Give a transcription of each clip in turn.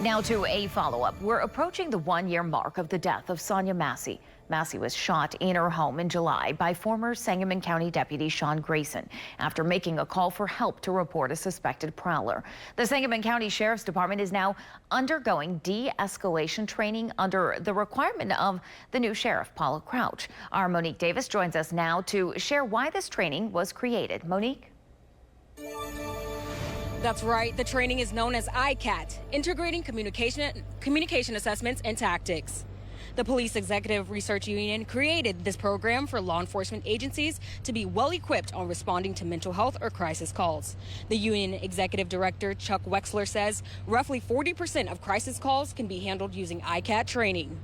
Now to a follow-up. We're approaching the one-year mark of the death of Sonia Massey. Massey was shot in her home in July by former Sangamon County Deputy Sean Grayson after making a call for help to report a suspected prowler. The Sangamon County Sheriff's Department is now undergoing de-escalation training under the requirement of the new sheriff, Paula Crouch. Our Monique Davis joins us now to share why this training was created. Monique? That's right. The training is known as ICAT, Integrating Communication Assessments and Tactics. The Police Executive Research Union created this program for law enforcement agencies to be well equipped on responding to mental health or crisis calls. The union executive director, Chuck Wexler, says roughly 40% of crisis calls can be handled using ICAT training.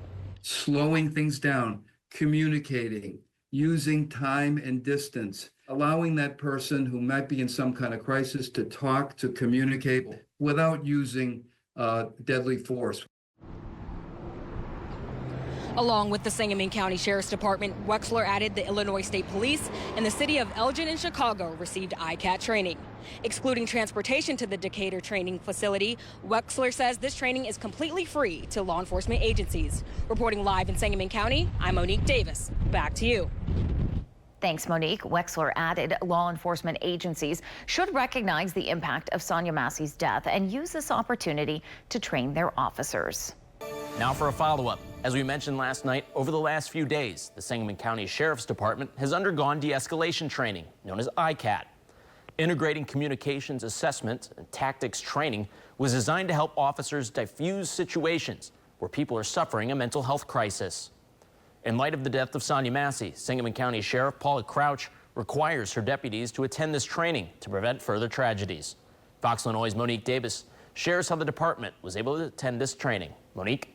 Slowing things down, communicating, using time and distance, allowing that person who might be in some kind of crisis to talk, to communicate without using deadly force. Along with the Sangamon County Sheriff's Department, Wexler added the Illinois State Police and the city of Elgin and Chicago received ICAT training. Excluding transportation to the Decatur training facility, Wexler says this training is completely free to law enforcement agencies. Reporting live in Sangamon County, I'm Monique Davis. Back to you. Thanks, Monique. Wexler added law enforcement agencies should recognize the impact of Sonia Massey's death and use this opportunity to train their officers. Now for a follow-up. As we mentioned last night, over the last few days, the Sangamon County Sheriff's Department has undergone de-escalation training, known as ICAT. Integrating Communications Assessment and Tactics training was designed to help officers diffuse situations where people are suffering a mental health crisis. In light of the death of Sonia Massey, Sangamon County Sheriff Paula Crouch requires her deputies to attend this training to prevent further tragedies. Fox Illinois' Monique Davis shares how the department was able to attend this training. Monique?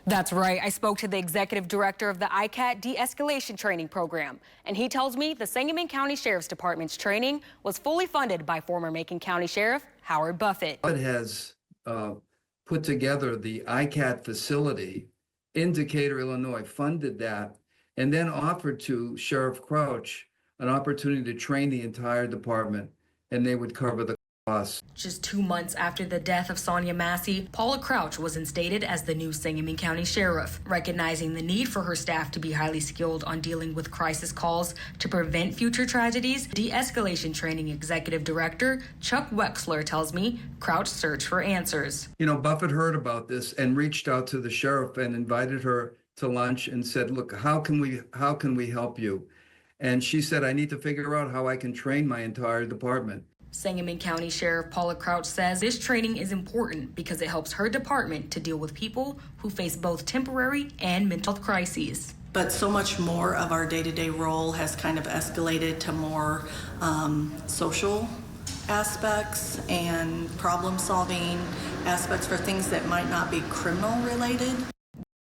That's right. I spoke to the executive director of the ICAT de-escalation training program, and he tells me the Sangamon County Sheriff's Department's training was fully funded by former Macon County Sheriff Howard Buffett. It has put together the ICAT facility in Decatur, Illinois, funded that, and then offered to Sheriff Crouch an opportunity to train the entire department, and they would cover the costs. Just 2 months after the death of Sonia Massey, Paula Crouch was instated as the new Sangamon County Sheriff, recognizing the need for her staff to be highly skilled on dealing with crisis calls to prevent future tragedies. De-escalation training executive director Chuck Wexler tells me Crouch searched for answers. You know, Buffett heard about this and reached out to the sheriff and invited her to lunch and said, look, how can we help you? And she said, I need to figure out how I can train my entire department. Sangamon County Sheriff Paula Crouch says this training is important because it helps her department to deal with people who face both temporary and mental health crises. But so much more of our day-to-day role has kind of escalated to more social aspects and problem-solving aspects for things that might not be criminal-related.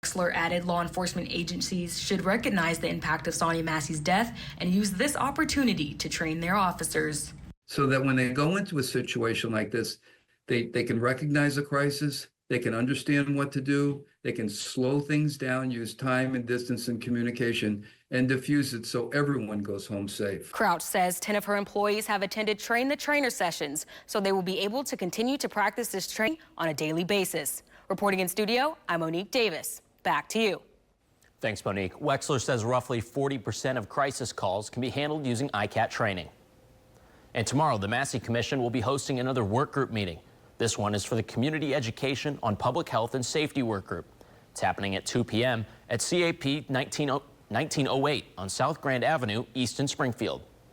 Wexler added law enforcement agencies should recognize the impact of Sonia Massey's death and use this opportunity to train their officers. So that when they go into a situation like this, they can recognize a crisis, they can understand what to do, they can slow things down, use time and distance and communication, and diffuse it so everyone goes home safe. Crouch says 10 of her employees have attended Train the Trainer sessions, so they will be able to continue to practice this training on a daily basis. Reporting in studio, I'm Monique Davis. Back to you. Thanks, Monique. Wexler says roughly 40% of crisis calls can be handled using ICAT training. And tomorrow, the Massey Commission will be hosting another work group meeting. This one is for the Community Education on Public Health and Safety Work Group. It's happening at 2 p.m. at CAP 1908 on South Grand Avenue, East in Springfield.